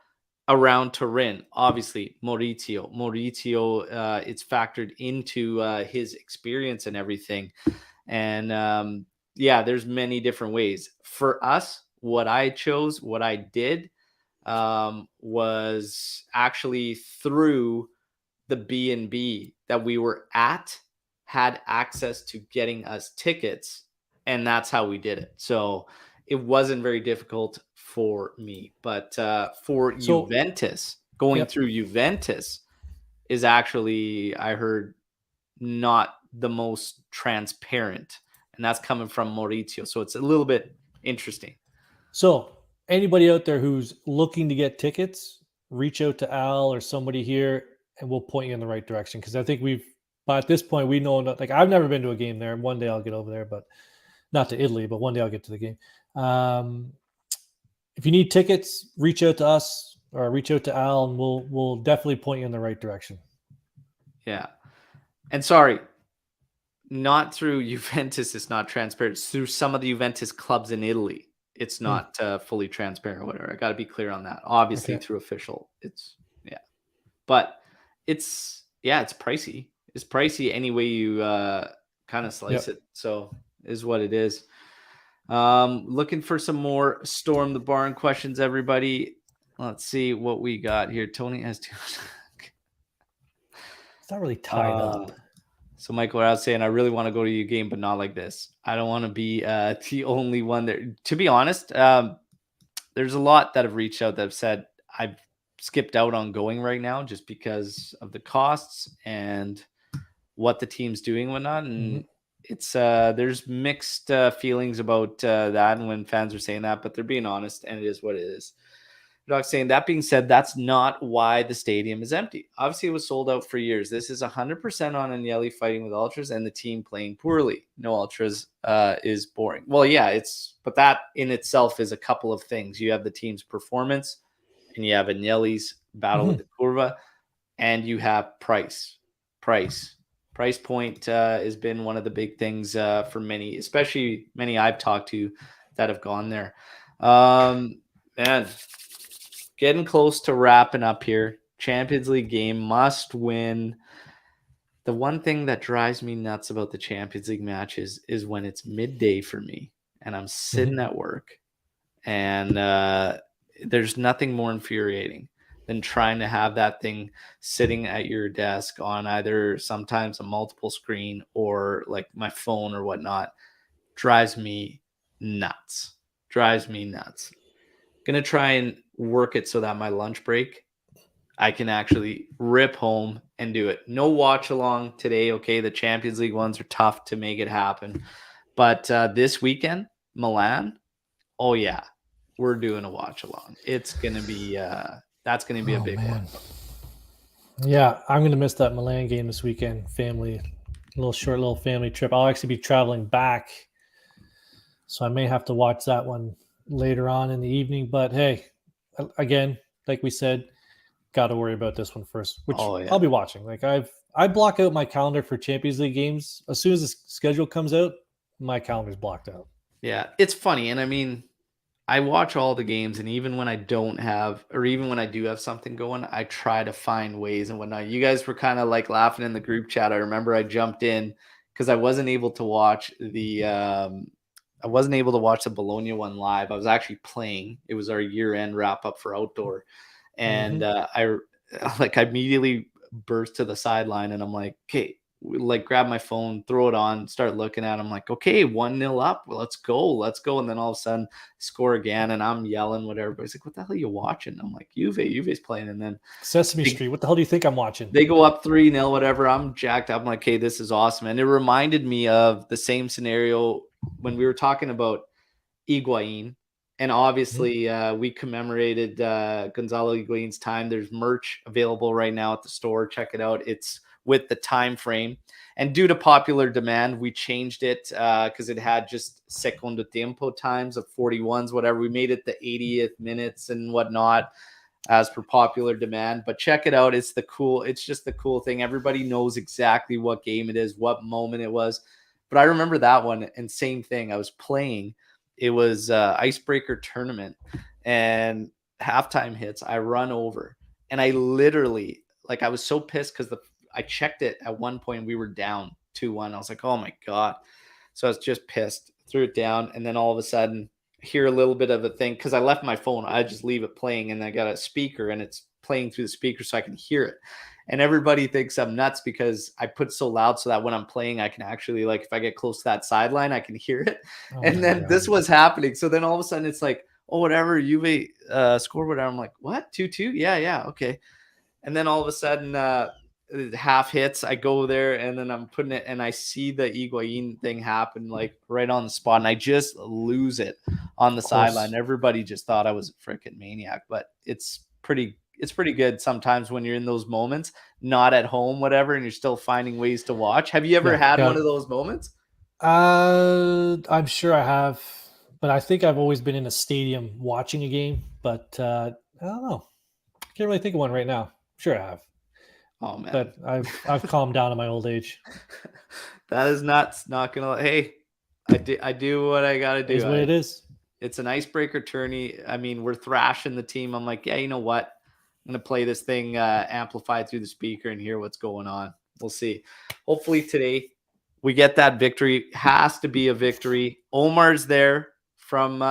around Turin, obviously Maurizio, it's factored into his experience and everything. And there's many different ways. For us, what I did was actually through the B&B that we were at, had access to getting us tickets, and that's how we did it. So it wasn't very difficult for me. But Juventus, going through Juventus is actually, I heard, not the most transparent, and that's coming from Maurizio. So it's a little bit interesting. So anybody out there who's looking to get tickets, reach out to Al or somebody here, and we'll point you in the right direction. Because I think but at this point, we know, like, I've never been to a game there. One day I'll get over there, but not to Italy, but one day I'll get to the game. If you need tickets, reach out to us or reach out to Al, and we'll definitely point you in the right direction. Yeah. And sorry, not through Juventus, it's not transparent. It's through some of the Juventus clubs in Italy. It's not fully transparent or whatever. I got to be clear on that. Obviously, through official, but it's pricey. It's pricey any way you kind of slice it. So is what it is. Looking for some more Storm the Barn questions, everybody. Let's see what we got here. Tony has two. It's not really tied up. So Michael Rouse saying, I really want to go to your game, but not like this. I don't want to be the only one there. To be honest, there's a lot that have reached out that have said I've skipped out on going right now just because of the costs and what the team's doing and whatnot. And it's there's mixed feelings about that, and when fans are saying that, but they're being honest, and it is what it is. Doc saying, that being said, that's not why the stadium is empty. Obviously, it was sold out for years. This is 100% on Agnelli fighting with ultras and the team playing poorly. No ultras is boring. Well, yeah, but that in itself is a couple of things. You have the team's performance, and you have Agnelli's battle with the curva, and you have price point has been one of the big things for many, especially many I've talked to that have gone there. And getting close to wrapping up here. Champions League game, must win. The one thing that drives me nuts about the Champions League matches is when it's midday for me and I'm sitting at work, and there's nothing more infuriating than trying to have that thing sitting at your desk on either sometimes a multiple screen or like my phone or whatnot. Drives me nuts. Gonna try and work it so that my lunch break, I can actually rip home and do it. No watch along today. Okay, the Champions League ones are tough to make it happen, but this weekend, Milan. Oh yeah, we're doing a watch along. It's gonna be that's gonna be a big one. Yeah, I'm gonna miss that Milan game this weekend. Little family trip. I'll actually be traveling back, so I may have to watch that one later on in the evening. But hey, again, like we said, got to worry about this one first, which Oh, yeah. I'll be watching. Like I block out my calendar for Champions League games. As soon as the schedule comes out, my calendar's blocked out. Yeah, it's funny. And I mean, I watch all the games, and even when I don't have, or even when I do have something going, I try to find ways and whatnot. You guys were kind of like laughing in the group chat. I remember I jumped in because I wasn't able to watch the Bologna one live. I was actually playing. It was our year-end wrap-up for outdoor. And I immediately burst to the sideline, and I'm like, okay, like grab my phone, throw it on, start looking at it. I'm like, okay, 1-0 up. Well, let's go. And then all of a sudden score again. And I'm yelling, what everybody's like, what the hell are you watching? I'm like, Juve's playing. And then Sesame Street. What the hell do you think I'm watching? They go up 3-0, whatever. I'm jacked up. I'm like, hey, this is awesome. And it reminded me of the same scenario when we were talking about Higuain. And obviously, we commemorated Gonzalo Higuain's time. There's merch available right now at the store. Check it out. It's with the time frame. And due to popular demand, we changed it because it had just secondo tempo times of 41s, whatever. We made it the 80th minutes and whatnot as per popular demand. But check it out. It's just the cool thing. Everybody knows exactly what game it is, what moment it was. But I remember that one, and same thing. I was playing. It was icebreaker tournament, and halftime hits. I run over, and I literally, like, I was so pissed because I checked it at one point. We were down 2-1. I was like, oh my God. So I was just pissed, threw it down. And then all of a sudden hear a little bit of a thing. Cause I left my phone. I just leave it playing, and I got a speaker, and it's playing through the speaker so I can hear it. And everybody thinks I'm nuts because I put so loud so that when I'm playing, I can actually, like, if I get close to that sideline, I can hear it. Oh, and then this was happening. So then all of a sudden it's like, oh, whatever, Juve scored whatever. I'm like, what? 2-2? Yeah. Okay. And then all of a sudden, half hits, I go there, and then I'm putting it, and I see the Higuain thing happen, like right on the spot, and I just lose it on the sideline. Everybody just thought I was a freaking maniac, but it's pretty good sometimes when you're in those moments, not at home, whatever, and you're still finding ways to watch. Have you ever had one of those moments? I'm sure I have, but I think I've always been in a stadium watching a game, but I don't know. I can't really think of one right now. Sure I have. Oh man, but I've calmed down in my old age. That is nuts. Not gonna. Hey, I do what I gotta do. It is what it is. It's an icebreaker tourney. I mean, we're thrashing the team. I'm like, yeah, you know what? I'm gonna play this thing amplified through the speaker and hear what's going on. We'll see. Hopefully today we get that victory. Has to be a victory. Omar's there from the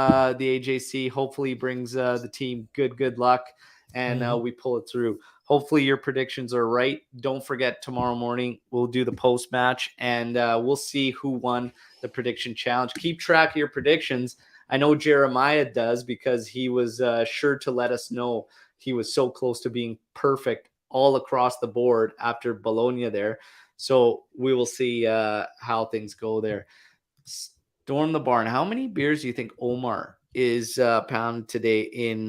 AJC. Hopefully he brings the team good luck, and we pull it through. Hopefully your predictions are right. Don't forget, tomorrow morning we'll do the post-match, and we'll see who won the prediction challenge. Keep track of your predictions. I know Jeremiah does because he was sure to let us know. He was so close to being perfect all across the board after Bologna there. So we will see how things go there. Storm the barn. How many beers do you think Omer is pounding today in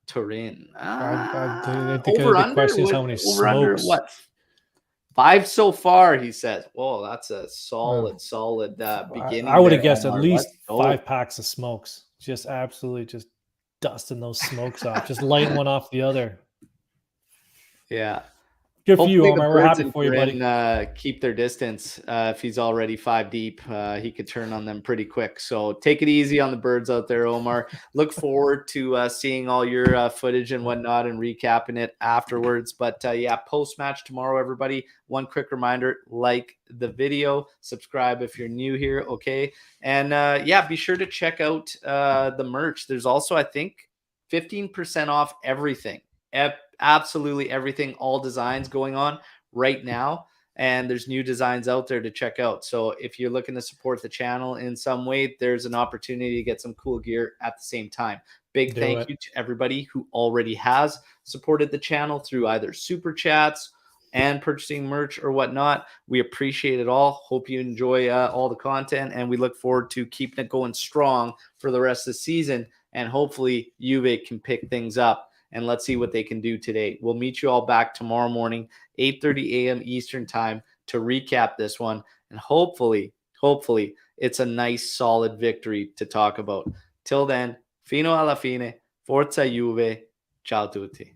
Turin? I think the question is how many smokes. Under what? 5 so far, he says. Whoa, that's a solid beginning. I would have guessed at least 5 packs of smokes. Just absolutely just dusting those smokes off. Just lighting one off the other. Yeah. Good for you, Omer. We're happy for you, buddy. Keep their distance. If he's already 5 deep, he could turn on them pretty quick. So take it easy on the birds out there, Omer. Look forward to seeing all your footage and whatnot and recapping it afterwards. But yeah, post-match tomorrow, everybody. One quick reminder, like the video, subscribe if you're new here, okay? And yeah, be sure to check out the merch. There's also, I think, 15% off everything. Absolutely everything, all designs going on right now, and there's new designs out there to check out. So if you're looking to support the channel in some way, there's an opportunity to get some cool gear at the same time. Big thank you to everybody who already has supported the channel through either super chats and purchasing merch or whatnot. We appreciate it all. Hope you enjoy all the content, and we look forward to keeping it going strong for the rest of the season, and hopefully Juve can pick things up. And let's see what they can do today. We'll meet you all back tomorrow morning, 8:30 a.m. Eastern time, to recap this one. And hopefully, it's a nice, solid victory to talk about. Till then, fino alla fine, forza Juve, ciao tutti.